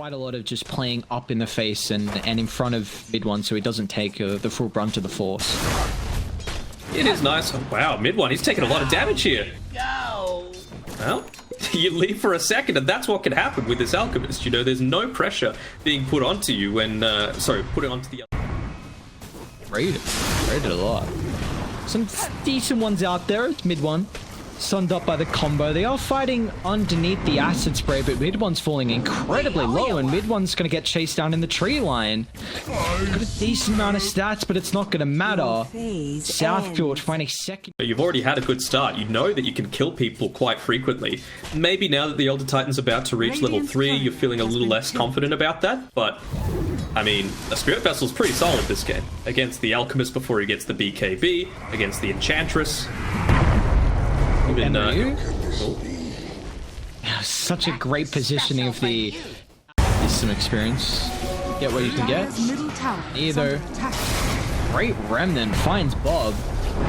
quite a lot of just playing up in the face and in front of mid one so he doesn't take the full brunt of the force. It is nice. Oh, wow, mid one, he's taking a lot of damage here. Well, you leave for a second, and that's what can happen with this Alchemist. You know, there's no pressure being put onto you when, put it onto the other. Rated a lot. Some decent ones out there. It's mid one. Sunned up by the combo. They are fighting underneath the acid spray, but mid one's falling incredibly low, and mid one's going to get chased down in the tree line. Got a decent amount of stats, but it's not going to matter. Southfield finding second. You've already had a good start. You know that you can kill people quite frequently. Maybe now that the Elder Titan's about to reach level 3, you're feeling a little less confident about that, but I mean, a Spirit Vessel's pretty solid this game. Against the Alchemist before he gets the BKB, against the Enchantress. Such a great positioning of the... There's some experience. Get what you can get. Either. Great Remnant finds Bob.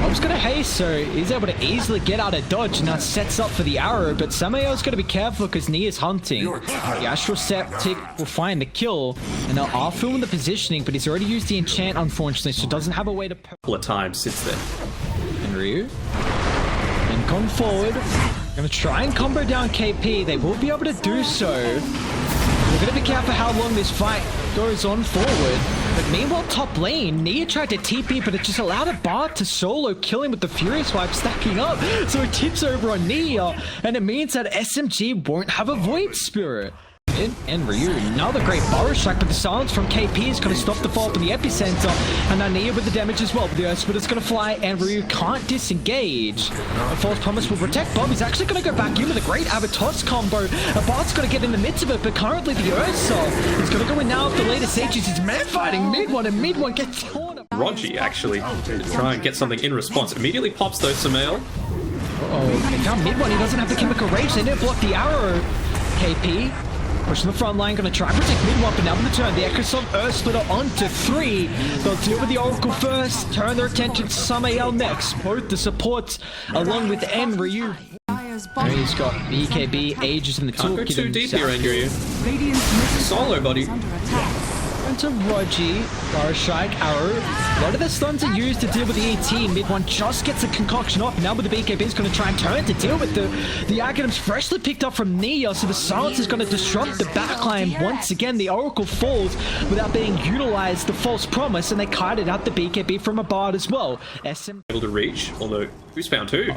Bob's got a haste, so he's able to easily get out of dodge, and that sets up for the arrow, but Samael's got to be careful because Nia's hunting. The Astral Septic will find the kill, and they'll R-film the positioning, but he's already used the enchant, unfortunately, so doesn't have a way to... Couple of times since then. And Ryu. And come forward. Gonna try and combo down KP. They will be able to do so. We're gonna be careful how long this fight goes on forward. But meanwhile, top lane, Nia tried to TP, but it just allowed a Bard to solo kill him with the Furious Wipe stacking up. So it tips over on Nia, and it means that SMG won't have a Void Spirit. And Ryu, another great Burrow Strike, but the silence from KP is going to stop the fall up in the epicenter, and now Nia with the damage as well. But the Earth Splitter's going to fly, and Ryu can't disengage. A False Promise will protect Bob. He's actually going to go back in with a great Avatos combo. A Bard's going to get in the midst of it, but currently the Ursa is going to go in now with the later stages. He's man fighting mid one, and mid one gets torn up. Rogi, actually, to try and get something in response. Immediately pops though Samael. They found mid one. He doesn't have the Chemical Rage. They didn't block the arrow. KP. Pushing the front line, going to try and protect mid one, but now on the turn, the Echo Song Earth Splitter onto 3. They'll deal with the Oracle first, turn their attention to Samael next. Both the supports, along with Ryu. He's got BKB, Aegis in the toolkit. Can't go too deep here, Ryu. Solo, buddy. Into Rogi, Burrow Strike, Arrow. A lot of the stuns are used to deal with the ET. Mid one just gets a concoction off. Now with the BKB is going to try and turn to deal with the Aghanim's freshly picked up from Nia. So the silence is going to disrupt the backline. Once again, the Oracle falls without being utilized. The False Promise, and they kited out the BKB from a Bard as well. SM able to reach, although who's found who?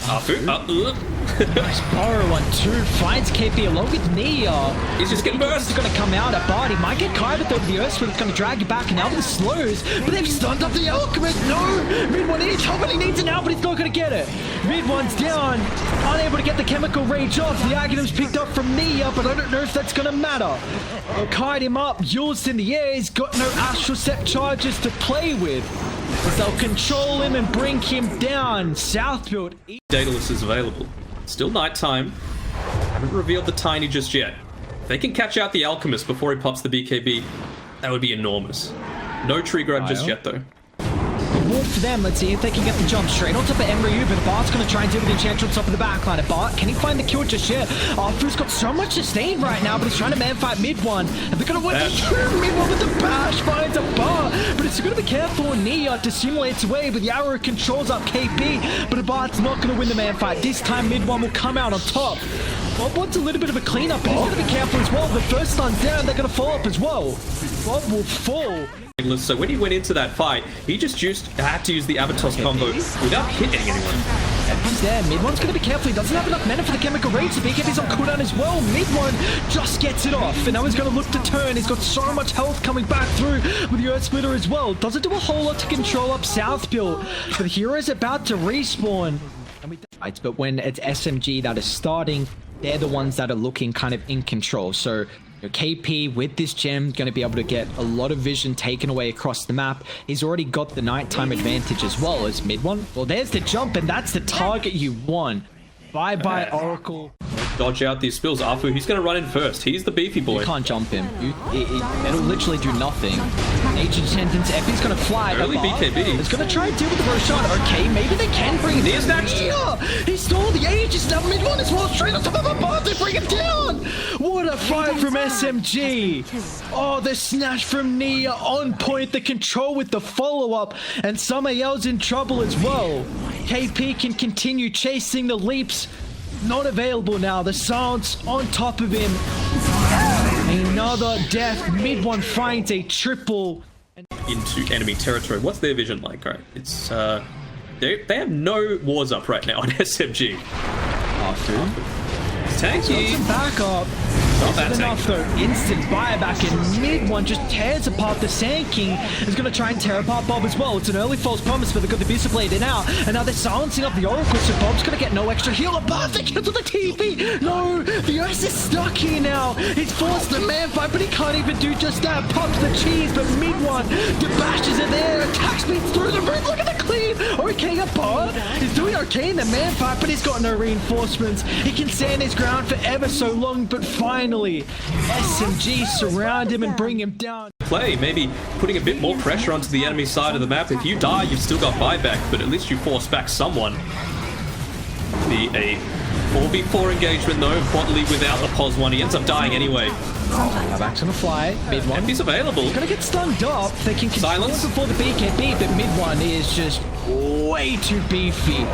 Nice Burrow on 2, finds KP along with Nia. He's just getting burst. He's going to come out at Bard. He might get kited over the Earth Split. It's going to drag you back, and now with the slows. But they've stunned up the Alchemist. No! Mid one needs help, and he needs it now, but he's not going to get it. Mid one's down. Unable to get the Chemical Rage off. The Aghanim's picked up from Nia, but I don't know if that's going to matter. They'll kite him up. Yule's in the air. He's got no Astral Sept charges to play with. They'll control him and bring him down. Southfield. Daedalus is available. Still nighttime. Haven't revealed the Tiny just yet. If they can catch out the Alchemist before he pops the BKB, that would be enormous. No tree grab just yet, though. Wolf for them. Let's see if they can get the jump straight on top of Ryu, but Bart's going to try and deal with the Enchantress on top of the backline. Bart, can he find the kill just yet? Arthur's got so much sustain right now, but he's trying to man fight mid one. And they're going to win the mid one with the bash, finds a Bart, but it's going to be careful on Nia to simulate its way, but the arrow controls up KP, but Bart's not going to win the man fight. This time mid one will come out on top. Bob wants a little bit of a cleanup, but he's going to be careful as well. The first stun's down, they're going to fall up as well. Bob will fall. So when he went into that fight, he just had to use the Avatos combo without hitting anyone. And he's there. Mid one's going to be careful. He doesn't have enough mana for the Chemical Rage. The BKB's on cooldown as well. Mid one just gets it off. And now he's going to look to turn. He's got so much health coming back through with the Earth Splitter as well. Doesn't do a whole lot to control up Southfield. But the hero's about to respawn. But when it's SMG that is starting, they're the ones that are looking kind of in control. So KP with this gem going to be able to get a lot of vision taken away across the map. He's already got the nighttime advantage as well as mid one. Well, there's the jump, and that's the target you want. Bye-bye, Oracle. dodge out these spills. Afu, he's going to run in first. He's the beefy boy. You can't jump him. It'll literally do nothing. Nature's sentence. Epi's going to fly. Early BKB. It's going to try and deal with the Roshan. Okay, maybe they can bring it down. He stole the Aegis. Now mid one as well. Straight on top of the bar. They bring it down. What a fight from SMG. Oh, the snatch from Nia on point. The control with the follow-up. And Samael's in trouble as well. KP can continue chasing the leaps. Not available now. The Silence on top of him. Another death. Mid one finds a triple. Into enemy territory. What's their vision like? Right, it's they have no wars up right now on SMG. It's tanky. some backup. Not that enough though. Instant buyback and mid one just tears apart the Sand King. Is going to try and tear apart Bob as well. It's an early false promise, but they've got the Beast Blade in out. And now they're silencing up the Oracle, so Bob's going to get no extra heal. Above the kill to the TV. No, the Earth is stuck here now. He's forced the man fight, but he can't even do just that. Pops the cheese, but mid one, the bashes are there. Attack speed through the roof. Look at the clean. Okay, apart. He's doing okay in the man fight, but he's got no reinforcements. He can stand his ground for ever so long, but finally SMG surround him and bring him down. Play, maybe putting a bit more pressure onto the enemy side of the map. If you die, you've still got buyback, but at least you force back someone. Be a 4v4 engagement though, Botley without the pos one. He ends up dying anyway. Buyback's gonna fly. Mid one. He's available. He's gonna get stunned up. They can silence before the BKB, but mid one is just way too beefy.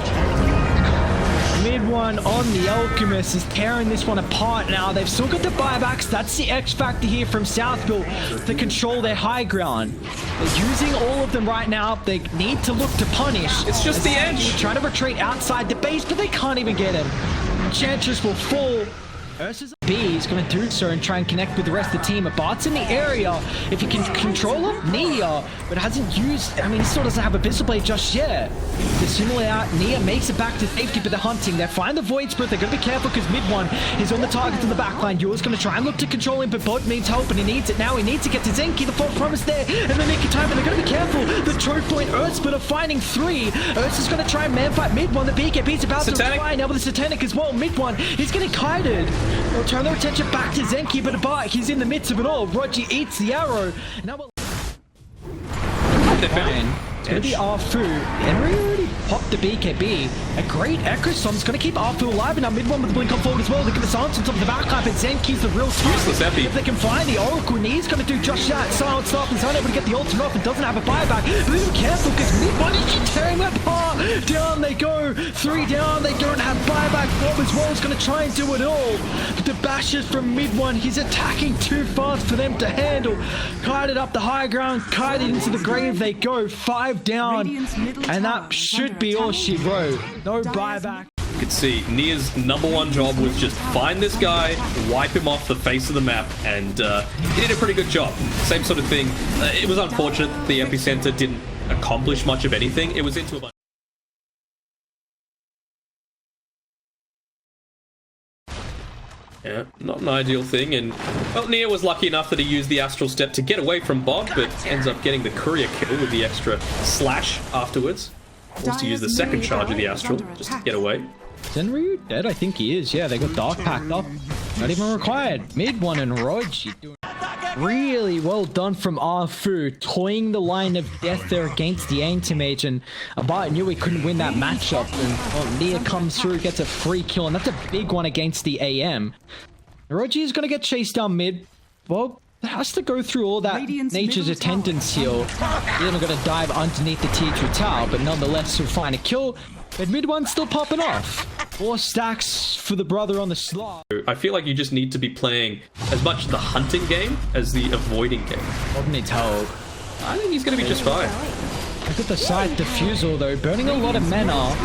Mid one on the Alchemist is tearing this one apart now. They've still got the buybacks. That's the X factor here from Southville to control their high ground. They're using all of them right now. They need to look to punish. It's just the edge. Trying to retreat outside the base, but they can't even get him. Enchantress will fall. Ursa's B is going to do so and try and connect with the rest of the team. Bart's in the area. If he can control him, Nia, but hasn't used... I mean, he still doesn't have a Pistol Blade just yet. They simulate out. Nia makes it back to safety, but they're hunting. They find the Void Spirit. They're going to be careful because mid one is on the target in the backline. Yua's going to try and look to control him, but Bot needs help, and he needs it now. He needs to get to Zenki. The false promise there in the nick of time, and they're going to be careful. The choke point, Earthsplit are finding three. Ursa's going to try and man fight mid one. The BKB's about to fly now with the Satanic as well. Mid one, he's getting kited. They'll turn their attention back to Zenki, but Bart, he's in the midst of it all. Roger eats the arrow. Now it's going to be Arfu. Henry already popped the BKB. A great Echo Storm's going to keep Arfu alive, and now mid one with the blink on forward as well. Look at the silence on top of the backline, but Zenki's the real useless epi. If they can find the Oracle, Nee's going to do just that. Silence off, he's unable to get the ultimate off and doesn't have a buyback. But be careful because mid one is tearing them apart. Down they go. 3 down. They don't have buyback. Bob as well is going to try and do it all. But the bashes from mid one, he's attacking too fast for them to handle. Kited up the high ground, kited into the grave they go. 5 down, and that should be all she wrote. No buyback. You could see Nia's #1 job was just find this guy, wipe him off the face of the map, and he did a pretty good job. Same sort of thing. It was unfortunate that the epicenter didn't accomplish much of anything. It was into a bunch. Yeah, not an ideal thing, and well, Nia was lucky enough that he used the Astral Step to get away from Bob, but ends up getting the courier kill with the extra slash afterwards. Wants to use the second charge of the Astral just to get away. Is Enryu dead? I think he is. Yeah, they got Dark packed up. Not even required. Mid one and Roji doing really well done from Arfu, toying the line of death there against the Anti-Mage, and Abat knew he couldn't win that matchup, and well, Nia comes through, gets a free kill, and that's a big one against the AM. Roji is going to get chased down mid. Bob has to go through all that Nature's Attendance heal. Then we're going to dive underneath the T2 tower, but nonetheless he'll find a kill. But mid one's still popping off. 4 stacks for the brother on the slot. I feel like you just need to be playing as much the hunting game as the avoiding game. Bob needs help. I think he's going to be just fine. Look at the side diffusal though, burning a lot of mana.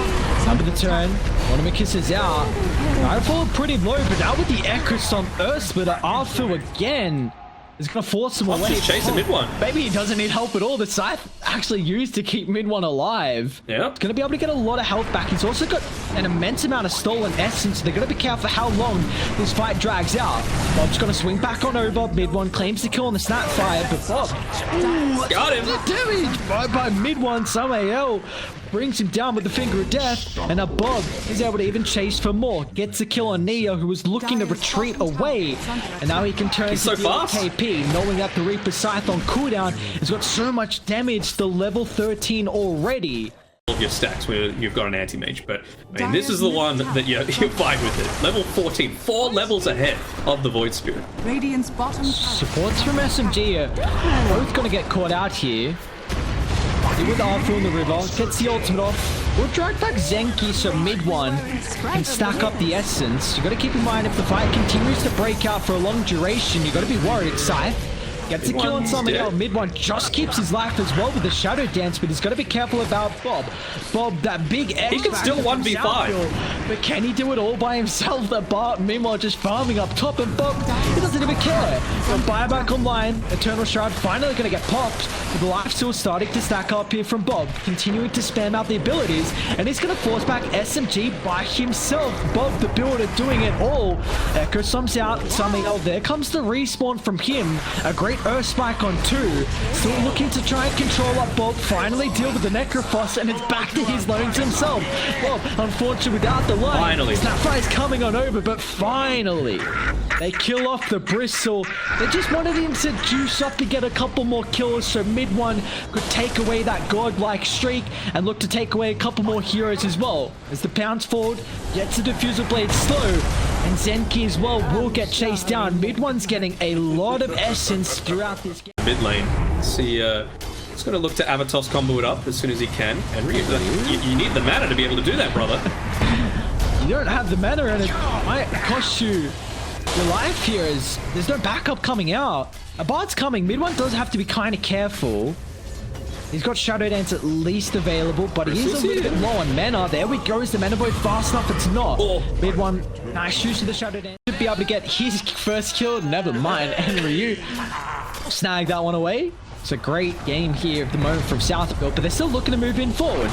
Top of the turn, Wanamakiss is out. Nightfall pretty low, but now with the Echo Storm Earthsplitter, Arthur again is going to force him away. Just chasing mid one. Maybe he doesn't need help at all. The scythe actually used to keep mid one alive. Yeah. He's going to be able to get a lot of health back. He's also got an immense amount of stolen essence. They're going to be careful how long this fight drags out. Bob's going to swing back on over. Mid one claims the kill on the Snapfire, but Bob, got him. The damage by mid one. Samael brings him down with the finger of death, and now Bob is able to even chase for more. Gets a kill on Neo, who was looking to retreat away, and now he can turn He's to so the fast. KP, knowing that the Reaper Scythe on cooldown has got so much damage to level 13 already. Of your stacks where you've got an anti-mage, but I mean, this is the one that you're fine with it. Level 14, 4 levels ahead of the Void Spirit. Radiant's bottom tower. Supports from SMG are both going to get caught out here. Deal with Arthur in the river, gets the ultimate off. We'll drag back Zenki, so mid one can stack up the essence. You got to keep in mind if the fight continues to break out for a long duration, you got to be worried. Scythe gets a kill on something else. Mid one just keeps his life as well with the Shadow Dance, but he's got to be careful about Bob. Bob, that big X. He can still 1v5. But can he do it all by himself? That Bart, meanwhile, just farming up top, and Bob, he doesn't even care. Got buyback online. Eternal Shroud finally going to get popped. But the life still starting to stack up here from Bob, continuing to spam out the abilities, and he's going to force back SMG by himself. Bob, the builder, doing it all. Echo sums out somehow. There comes the respawn from him. A great Earth Spike on 2. Still looking to try and control up Bob. Finally deal with the Necrophos, and it's back to his loans himself. Bob, unfortunately, without the line. Finally. Snapfire's coming on over, but finally they kill off the Bristle. They just wanted him to juice up to get a couple more kills, so mid one could take away that godlike streak and look to take away a couple more heroes as well. As the pounds forward, gets the diffuser blade slow, and Zenki as well will get chased down. Mid one's getting a lot of essence throughout this game. Mid lane. See, he's going to look to Avatos combo it up as soon as he can. And you need the mana to be able to do that, brother. You don't have the mana, and it might cost you your life here, as there's no backup coming out. A bard's coming. Mid one does have to be kind of careful. He's got Shadow Dance at least available, but he is a little bit low on mana. There we go. Is the mana void fast enough? It's not. Mid one, nice use of the Shadow Dance. Should be able to get his first kill. Never mind. And Ryu snag that one away. It's a great game here at the moment from Southfield, but they're still looking to move in forward.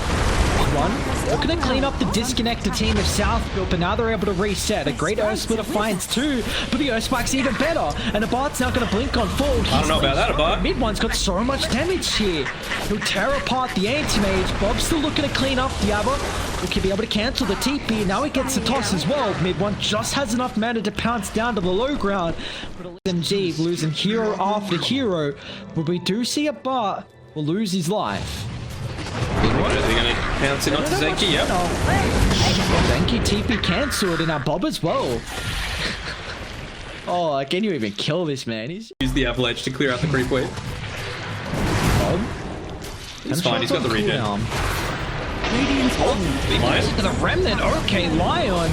One, looking to clean up the disconnected team of Southfield, but now they're able to reset. A great Earth Splitter finds 2, but the Earth Spike's even better, and Abart's now going to blink on forward. I don't know about that, Abart. Mid one's got so much damage here. He'll tear apart the anti-mage. Bob's still looking to clean up the Abbot. He'll be able to cancel the TP. Now he gets the toss as well. Mid one just has enough mana to pounce down to the low ground. But SMG losing hero after hero. But we do see Abart will lose his life. They're going to pounce in onto Zenki, yep. Zenki TP cancelled, and now Bob as well. Oh, can you even kill this man? He's Use the avalanche to clear out the creep wave. Bob. He's fine, he's got the regen. Radiant's bottom. Lion? The remnant, okay, Lion.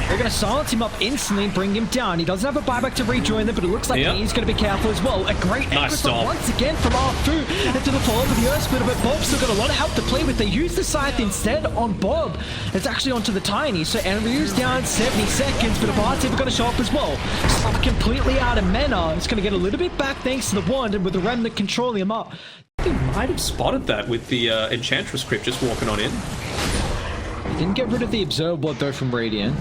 They're going to silence him up instantly and bring him down. He doesn't have a buyback to rejoin them, but it looks like he's going to be careful as well. A great nice stop once again from Arfu into the follow of the Earth Splitter, but Bob's still got a lot of help to play with. They use the Scythe instead on Bob. It's actually onto the Tiny, so Enryu's down 70 seconds, but Abart's even going to show up as well. Stop completely out of mana. It's going to get a little bit back thanks to the wand, and with the remnant controlling him up. They might have spotted that with the Enchantress crypt just walking on in. They didn't get rid of the Observer Blood though from Radiant.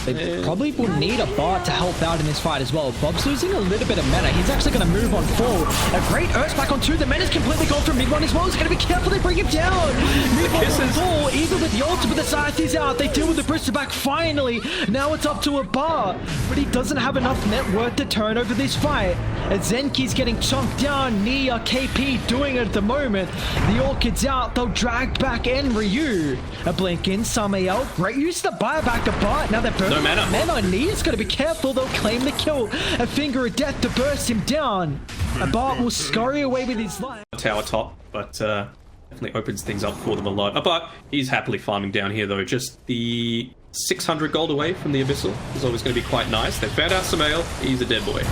They probably will need a Bart to help out in this fight as well. Bob's losing a little bit of mana. He's actually going to move on forward. A great Earth back on 2. The mana's completely gone from mid one as well. He's going to be careful they bring him down. Mid one on 4. Even with the ultimate, the Scythe is out. They deal with the Bristleback finally. Now it's up to a Bar, but he doesn't have enough net worth to turn over this fight. As Zenki's getting chunked down. Nia, KP doing it at the moment. The Orchid's out. They'll drag back Ryu. A blink in, Samael. Great use of the buyback of Bart. Now they're burning. No mana. Mana. Nia's got to be careful. They'll claim the kill. A finger of death to burst him down. A Bart will scurry away with his life. Tower top, but definitely opens things up for them a lot. But he's happily farming down here, though. Just the 600 gold away from the Abyssal is always going to be quite nice. They found out Samael. He's a dead boy.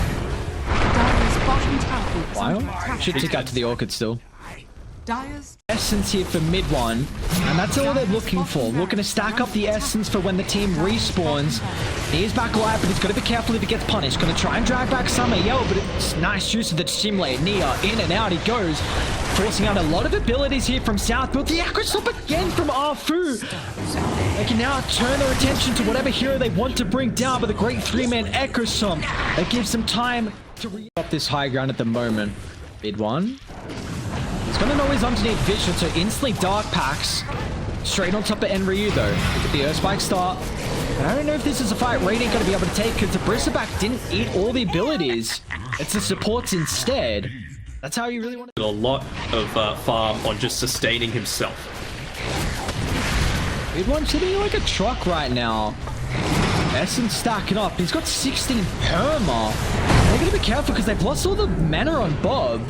Dyer's bottom tower is under Wow. attack. Should tick out to the Orchid still. Dyer's Essence here for mid one, and that's all they're looking for. Looking to stack up the essence for when the team respawns. He is back alive, but he's got to be careful if he gets punished. Going to try and drag back Samael, but it's nice use of the simulate. Nia in and out he goes, forcing out a lot of abilities here from South. But the Acrosop again from Arfu. They can now turn their attention to whatever hero they want to bring down, but the great 3-man Ecosomp that gives them time to re up this high ground at the moment. Mid one. He's gonna know he's underneath vision, so instantly dark packs. Straight on top of Enryu though. Look at the Earth Spike start. And I don't know if this is a fight Radiant gonna be able to take because the Bristleback didn't eat all the abilities. It's the supports instead. That's how you really want to. A lot of farm on just sustaining himself. Midone sitting like a truck right now. Essence stacking up. He's got 16 perma. They're gonna be careful because they've lost all the mana on Bob.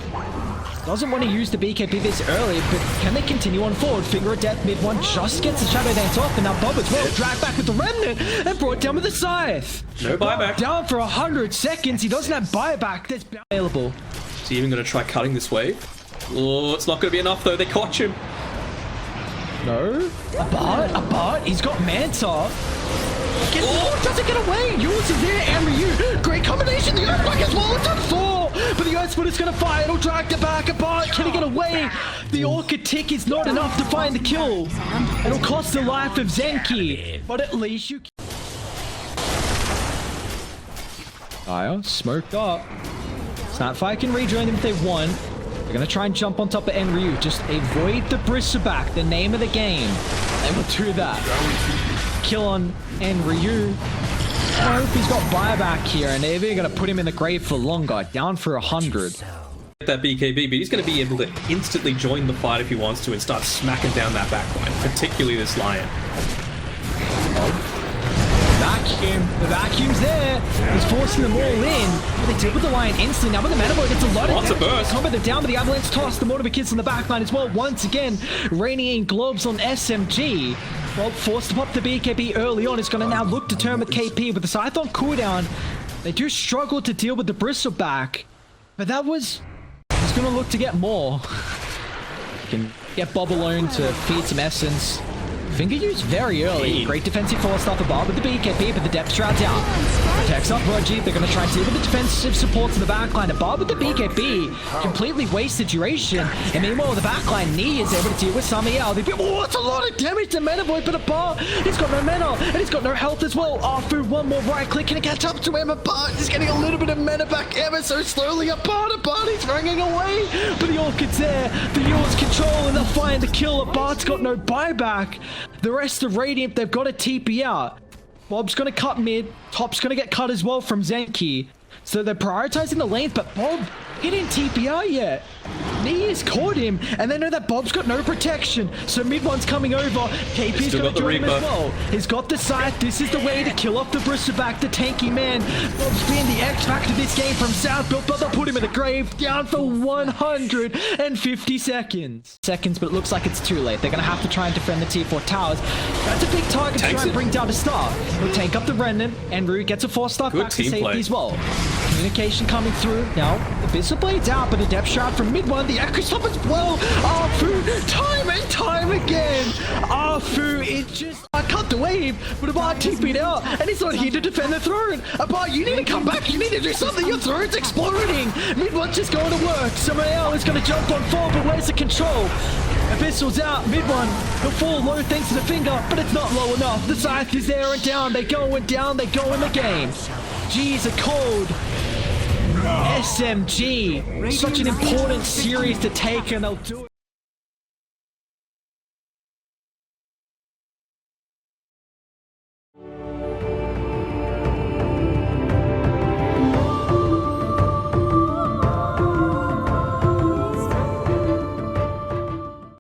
Doesn't want to use the BKB this early, but can they continue on forward? Finger of Death, Midone just gets the Shadow Dance off, and now Bob as well. Dragged back with the Remnant and brought down with the Scythe. No buyback. Down for 100 seconds. He doesn't have buyback that's available. Is he even going to try cutting this wave? Oh, it's not going to be enough though. They caught him. No. A Bart. He's got Manta. Doesn't get away. Yours is there, Enryu. Great combination. The Earthquake as well. It's on 4. But the Earth is going to fire. It'll drag the back. A Bart. Can he get away? The Orchid Tick is not enough to find the kill. It'll cost the life of Zenki. But at least you can. Fire. Smoked up. Snapfire can rejoin them if they want. They're going to try and jump on top of Enryu. Just avoid the Bristleback, the name of the game. They will do that. Kill on Enryu. I hope he's got buyback here, and they're going to put him in the grave for longer. Down for 100. Get that BKB, but he's going to be able to instantly join the fight if he wants to and start smacking down that backline, particularly this Lion. Vacuum. The vacuum's there. He's forcing them all in. But they deal with the Lion instantly. Now with the Mana Boy, it's a lot Lots of of burst. Combo them down, but the Avalanche toss. The Mortimer Kids on the backline as well. Once again, raining in globes on SMG. Well, forced to pop the BKB early on. It's going to now look to turn with KP. With the Scythe on cooldown, they do struggle to deal with the Bristleback. But that was... He's going to look to get more. Can get Bob alone to feed some Essence. Finger use very early. Great defensive force off the bar with the BKB, but the depth shroud's out. Protects up Roger. They're going to try and deal with the defensive supports in the backline. A bar with the BKB completely wasted duration. And meanwhile, the backline, Knee is able to deal with Samiel. Oh, it's a lot of damage to Mana Boy, but a bar, he's got no mana, and he's got no health as well. Afu, one more right click. Can he catch up to him? A bar is getting a little bit of mana back ever so slowly. A bar, he's running away. But the Orchid's there. The Yours control, and they'll find the kill. A bar's got no buyback. The rest of Radiant, they've got a TP out. Bob's going to cut mid. Top's going to get cut as well from Zenki. So they're prioritizing the lanes, but Bob, he didn't TP out yet. Knee has caught him, and they know that Bob's got no protection. So Midone's coming over. KP's going to join him as well. He's got the Scythe. This is the way to kill off the Bristleback, the tanky man. Bob's been the X factor this game from South Built, but they'll put him in the grave. Down for 150 seconds. But it looks like it's too late. They're going to have to try and defend the T4 towers. That's a big target to try and bring down to star. He'll tank up the Remnant, and Rue gets a 4-star back to safety as well. Communication coming through. Now, the Bissell Blade's out, but a depth shroud from Midone. The Echo Stop as well. Afu, time and time again. Afu, it just... I cut the wave, but Abar TP'd out, and he's not here to defend the throne. Abar, you need to come back. You need to do something. Your throne's exploding. Midone's just going to work. Samael is going to jump on 4, but where's the control? Abyssal's out. Midone, he'll fall low thanks to the finger, but it's not low enough. The Scythe is there and down. They go and down. They go in the game. G's a cold. SMG. Such an important series to take, and they'll do it.